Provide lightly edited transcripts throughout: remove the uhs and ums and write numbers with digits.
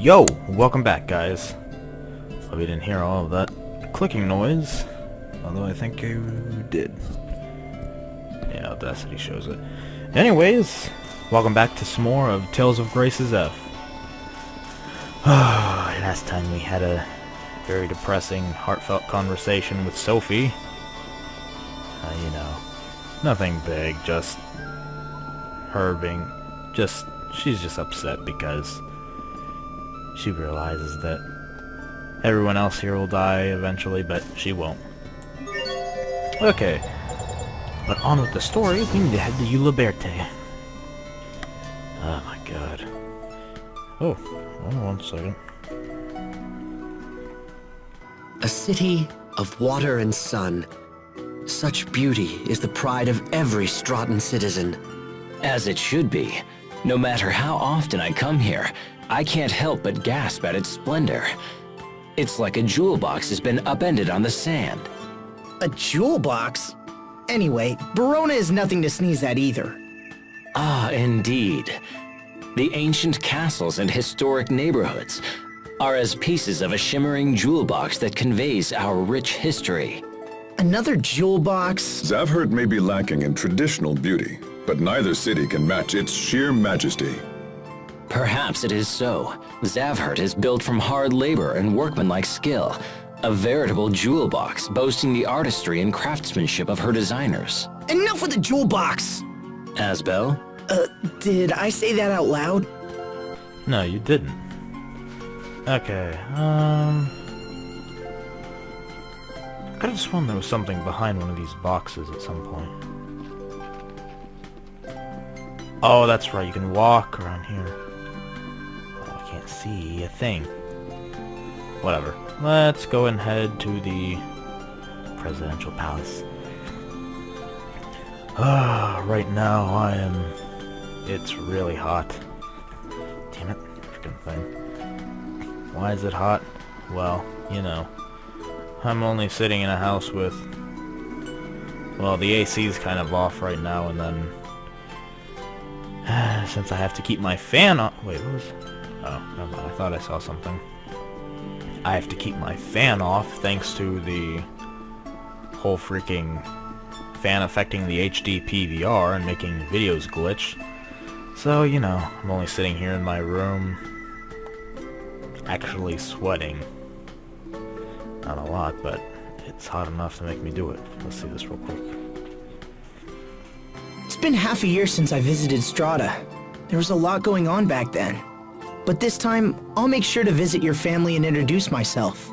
Yo, welcome back, guys. Hope you didn't hear all of that clicking noise, although I think you did. Yeah, Audacity shows it. Anyways, welcome back to some more of Tales of Grace's F. Last time we had a very depressing, heartfelt conversation with Sophie. You know, nothing big, just her being she's just upset because she realizes that everyone else here will die eventually, but she won't. Okay, but on with the story. We need to head to Hubert. Oh my god. Oh, hold on 1 second. A city of water and sun. Such beauty is the pride of every Stratan citizen. As it should be. No matter how often I come here, I can't help but gasp at its splendor. It's like a jewel box has been upended on the sand. A jewel box? Anyway, Barona is nothing to sneeze at either. Ah, indeed. The ancient castles and historic neighborhoods are as pieces of a shimmering jewel box that conveys our rich history. Another jewel box? Zavhert may be lacking in traditional beauty, but neither city can match its sheer majesty. Perhaps it is so. Zavhert is built from hard labor and workmanlike skill, a veritable jewel box boasting the artistry and craftsmanship of her designers. Enough with the jewel box! Asbel? Did I say that out loud? No, you didn't. Okay, I could have sworn there was something behind one of these boxes at some point. Oh, that's right, you can walk around here. Oh, I can't see a thing. Whatever. Let's go and head to the presidential palace. Right now it's really hot. Damn it, freaking thing. Why is it hot? Well, you know, I'm only sitting in a house with, well, the AC's kind of off right now, and then since I have to keep my fan on. Wait, what was? Oh, never mind. I thought I saw something. I have to keep my fan off thanks to the whole freaking fan affecting the HD PVR and making videos glitch. So, you know, I'm only sitting here in my room, actually sweating. Not a lot, but it's hot enough to make me do it. Let's see this real quick. It's been half a year since I visited Strata. There was a lot going on back then. But this time, I'll make sure to visit your family and introduce myself.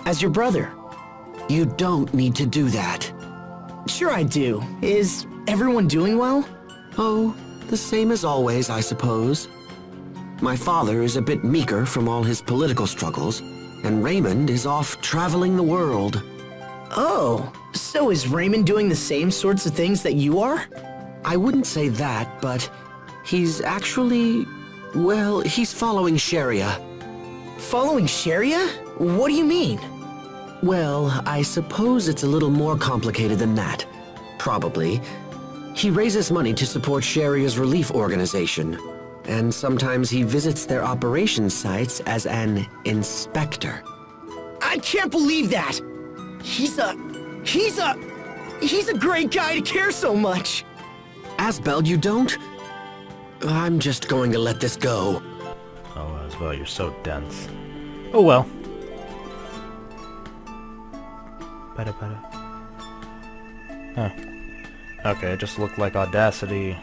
As your brother. You don't need to do that. Sure I do. Is everyone doing well? Oh, the same as always, I suppose. My father is a bit meeker from all his political struggles, and Raymond is off traveling the world. Oh, so is Raymond doing the same sorts of things that you are? I wouldn't say that, but he's actually, well, he's following Sharia. Following Sharia? What do you mean? Well, I suppose it's a little more complicated than that. Probably. He raises money to support Sharia's relief organization, and sometimes he visits their operations sites as an inspector. I can't believe that! He's a great guy to care so much! Asbel, you don't? I'm just going to let this go. Oh, Asbel, you're so dense. Oh well. Huh. Okay, it just looked like Audacity.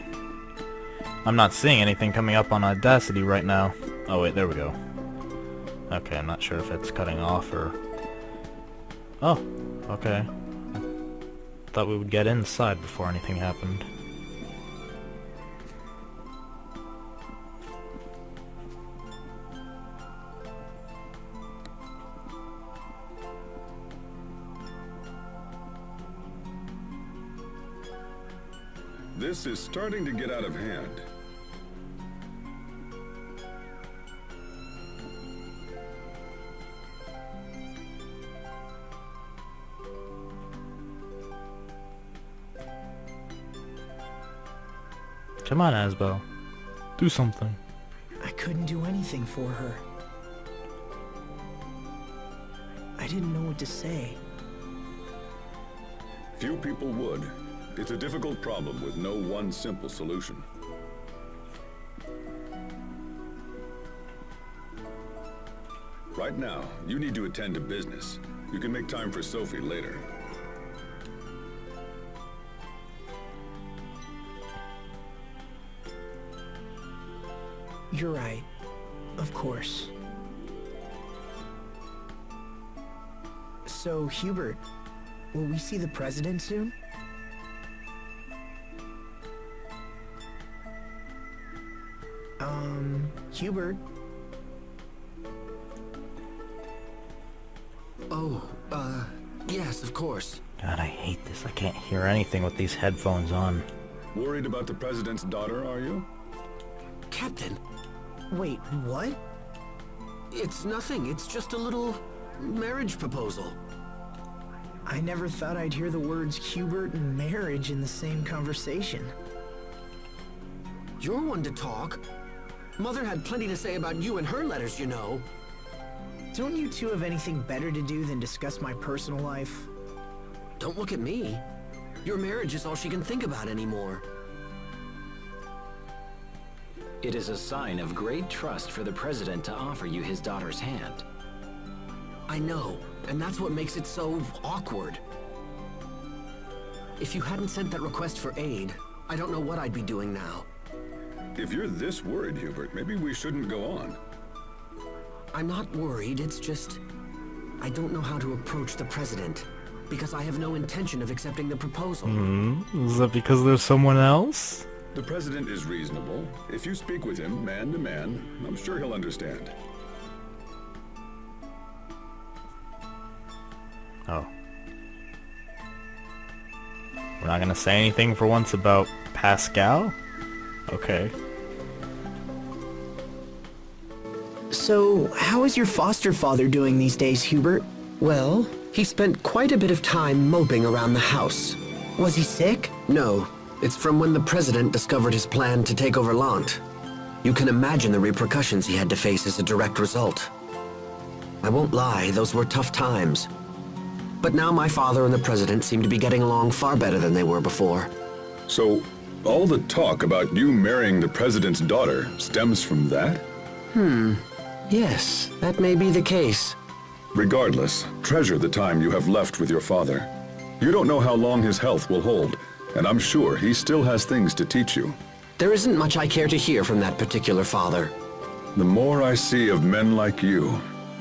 I'm not seeing anything coming up on Audacity right now. Oh wait, there we go. Okay, I'm not sure if it's cutting off or... Oh, okay. Thought we would get inside before anything happened. This is starting to get out of hand. Come on, Asbel. Do something. I couldn't do anything for her. I didn't know what to say. Few people would. It's a difficult problem with no one simple solution. Right now, you need to attend to business. You can make time for Sophie later. You're right. Of course. So, Hubert, will we see the president soon? Hubert? Oh, yes, of course. God, I hate this. I can't hear anything with these headphones on. Worried about the president's daughter, are you? Captain, Wait, what? it's nothing. It's just a little marriage proposal. I never thought I'd hear the words Hubert and marriage in the same conversation. You're one to talk. Mother had plenty to say about you in her letters, you know. Don't you two have anything better to do than discuss my personal life? Don't look at me. Your marriage is all she can think about anymore. It is a sign of great trust for the president to offer you his daughter's hand. I know, and that's what makes it so awkward. If you hadn't sent that request for aid, I don't know what I'd be doing now. If you're this worried, Hubert, maybe we shouldn't go on. I'm not worried, it's just... I don't know how to approach the president, because I have no intention of accepting the proposal. Is that because there's someone else? The president is reasonable. If you speak with him, man to man, I'm sure he'll understand. Oh. We're not gonna say anything for once about Pascal? Okay. So, how is your foster father doing these days, Hubert? Well, he spent quite a bit of time moping around the house. Was he sick? No, it's from when the president discovered his plan to take over Lant. You can imagine the repercussions he had to face as a direct result. I won't lie, those were tough times. But now my father and the president seem to be getting along far better than they were before. So, all the talk about you marrying the president's daughter stems from that? Yes, that may be the case. Regardless, treasure the time you have left with your father. You don't know how long his health will hold, and I'm sure he still has things to teach you. There isn't much I care to hear from that particular father. The more I see of men like you,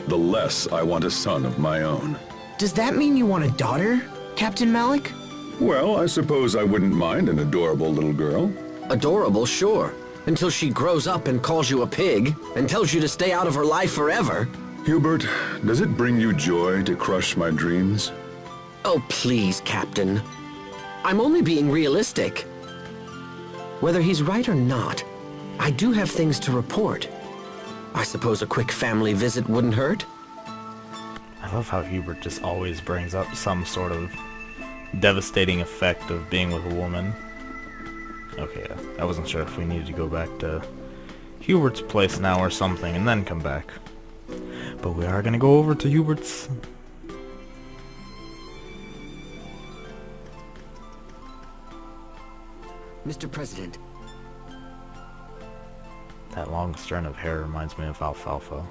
the less I want a son of my own. Does that mean you want a daughter, Captain Malik? Well, I suppose I wouldn't mind an adorable little girl. Adorable, sure. Until she grows up and calls you a pig, and tells you to stay out of her life forever. Hubert, does it bring you joy to crush my dreams? Oh, please, Captain. I'm only being realistic. Whether he's right or not, I do have things to report. I suppose a quick family visit wouldn't hurt? I love how Hubert just always brings up some sort of devastating effect of being with a woman. Okay, I wasn't sure if we needed to go back to Hubert's place now or something and then come back. But we are going to go over to Hubert's. Mr. President. That long strand of hair reminds me of Alfalfa.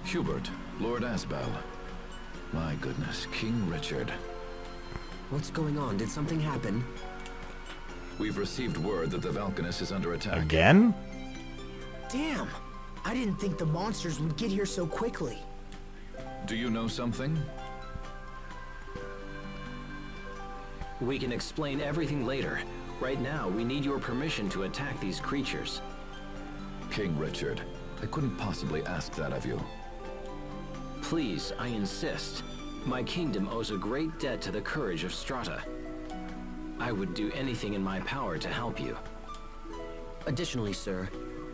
Hubert, Lord Asbel. My goodness, King Richard. What's going on? Did something happen? We've received word that the Valkanus is under attack. Again? Damn! I didn't think the monsters would get here so quickly. Do you know something? We can explain everything later. Right now, we need your permission to attack these creatures. King Richard, I couldn't possibly ask that of you. Please, I insist. My kingdom owes a great debt to the courage of Strata. I would do anything in my power to help you. Additionally, sir,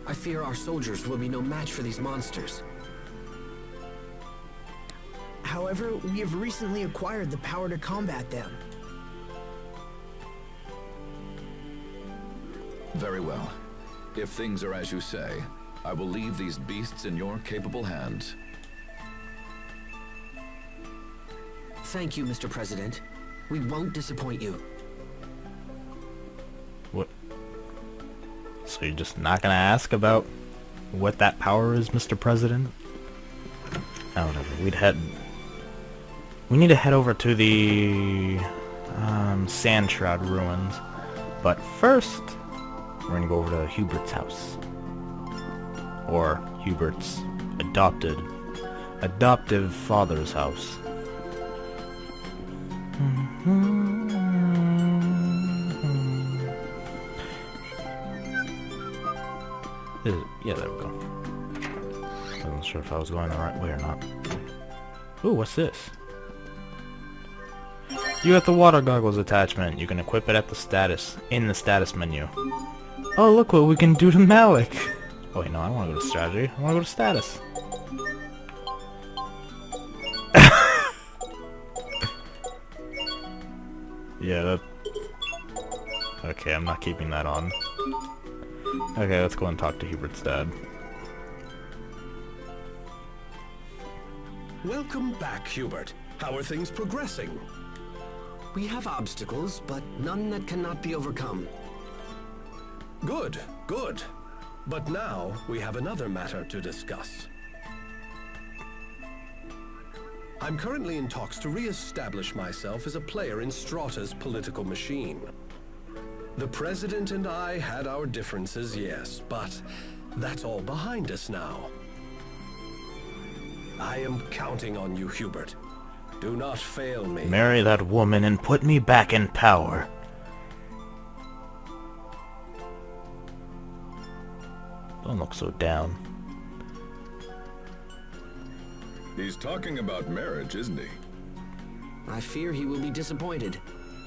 I fear our soldiers will be no match for these monsters. However, we have recently acquired the power to combat them. Very well. If things are as you say, I will leave these beasts in your capable hands. Thank you, Mr. President. We won't disappoint you. What? So you're just not gonna ask about what that power is, Mr. President? Oh, whatever. We need to head over to the Sand Shroud ruins. But first, we're gonna go over to Hubert's house. Or Hubert's adoptive father's house. Yeah, there we go. I wasn't sure if I was going the right way or not. Ooh, what's this? You got the water goggles attachment. You can equip it at in the status menu. Oh, look what we can do to Malik. Oh wait, no, I don't want to go to strategy. I want to go to status. Yeah, that... Okay, I'm not keeping that on. Okay, let's go and talk to Hubert's dad. Welcome back, Hubert. How are things progressing? We have obstacles, but none that cannot be overcome. Good, good. But now we have another matter to discuss. I'm currently in talks to re-establish myself as a player in Strata's political machine. The President and I had our differences, yes, but that's all behind us now. I am counting on you, Hubert. Do not fail me. Marry that woman and put me back in power. Don't look so down. He's talking about marriage, isn't he? I fear he will be disappointed.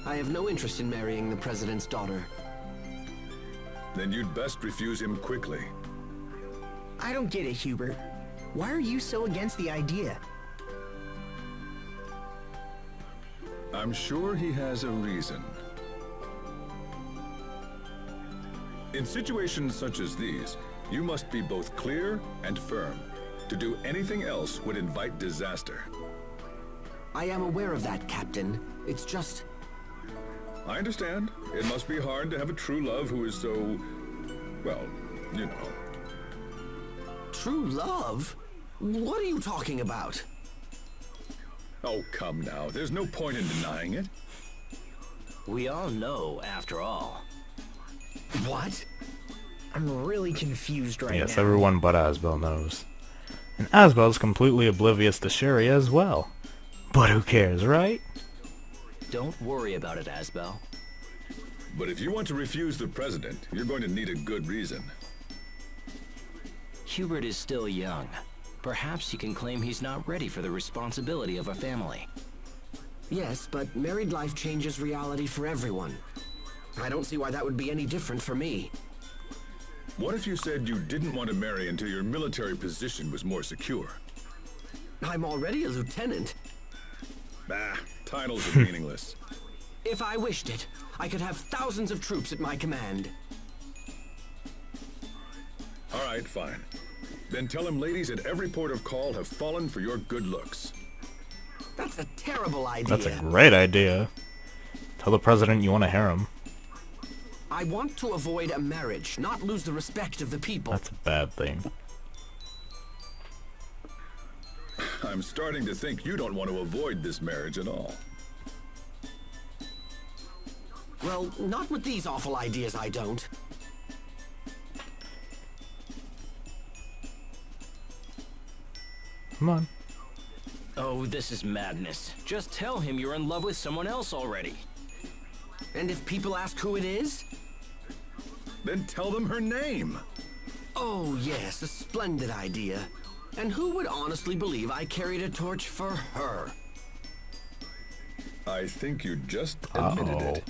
I have no interest in marrying the President's daughter. Then you'd best refuse him quickly. I don't get it, Hubert. Why are you so against the idea? I'm sure he has a reason. In situations such as these, you must be both clear and firm. To do anything else would invite disaster. I am aware of that, Captain. It's just... I understand. It must be hard to have a true love who is so... well, you know. True love? What are you talking about? Oh, come now. There's no point in denying it. We all know, after all. What? I'm really confused right now. Yes, everyone but Asbel knows. And Asbel's completely oblivious to Sherry as well. But who cares, right? Don't worry about it, Asbel. But if you want to refuse the President, you're going to need a good reason. Hubert is still young. Perhaps he can claim he's not ready for the responsibility of a family. Yes, but married life changes reality for everyone. I don't see why that would be any different for me. What if you said you didn't want to marry until your military position was more secure? I'm already a lieutenant. Bah, titles are meaningless. If I wished it, I could have thousands of troops at my command. All right, fine. Then tell him ladies at every port of call have fallen for your good looks. That's a terrible idea. That's a great idea. Tell the President you want a harem. I want to avoid a marriage, not lose the respect of the people. That's a bad thing. I'm starting to think you don't want to avoid this marriage at all. Well, not with these awful ideas, I don't. Come on. Oh, this is madness. Just tell him you're in love with someone else already. And if people ask who it is? Then tell them her name. Oh, yes, a splendid idea. And who would honestly believe I carried a torch for her? I think you just admitted it.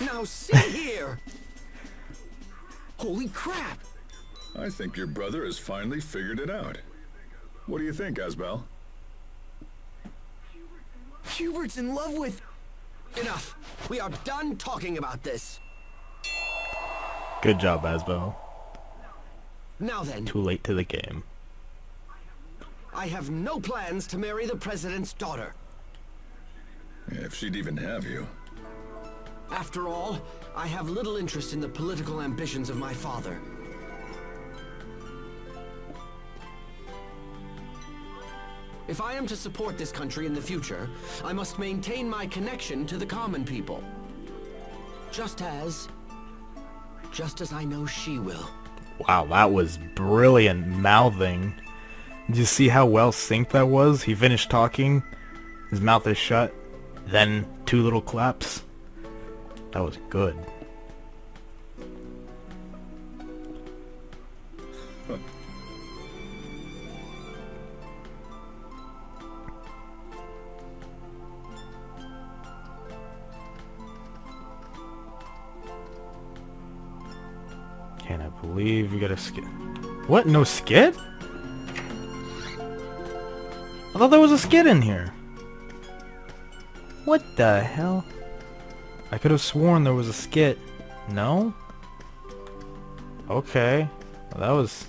Now see here! Holy crap! I think your brother has finally figured it out. What do you think, Asbel? Hubert's in love with... Enough! We are done talking about this. Good job, Asbel. Now then, Too late to the game. I have no plans to marry the President's daughter. If she'd even have you. After all, I have little interest in the political ambitions of my father. If I am to support this country in the future, I must maintain my connection to the common people. Just as I know she will. Wow, that was brilliant mouthing. Did you see how well synced that was? He finished talking, his mouth is shut, then 2 little claps. That was good. Can't I believe you got a skit? What? No skit? I thought there was a skit in here. What the hell? I could have sworn there was a skit. No? Okay. Well, that was...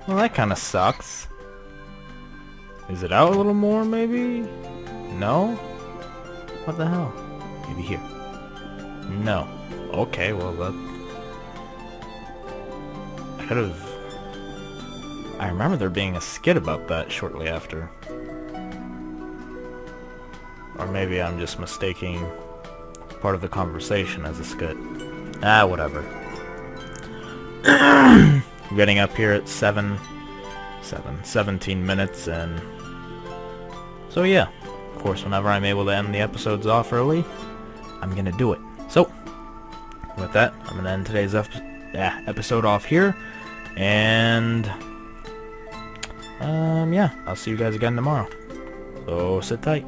Well, that kind of sucks. Is it out a little more, maybe? No? What the hell? Maybe here. No. Okay, well, that... I could have... I remember there being a skit about that shortly after. Or maybe I'm just mistaking part of the conversation as a skit. Ah, whatever. I'm getting up here at 17 minutes, and... So yeah, of course, whenever I'm able to end the episodes off early, I'm gonna do it. So, with that, I'm gonna end today's episode off here, and... yeah, I'll see you guys again tomorrow. So, sit tight.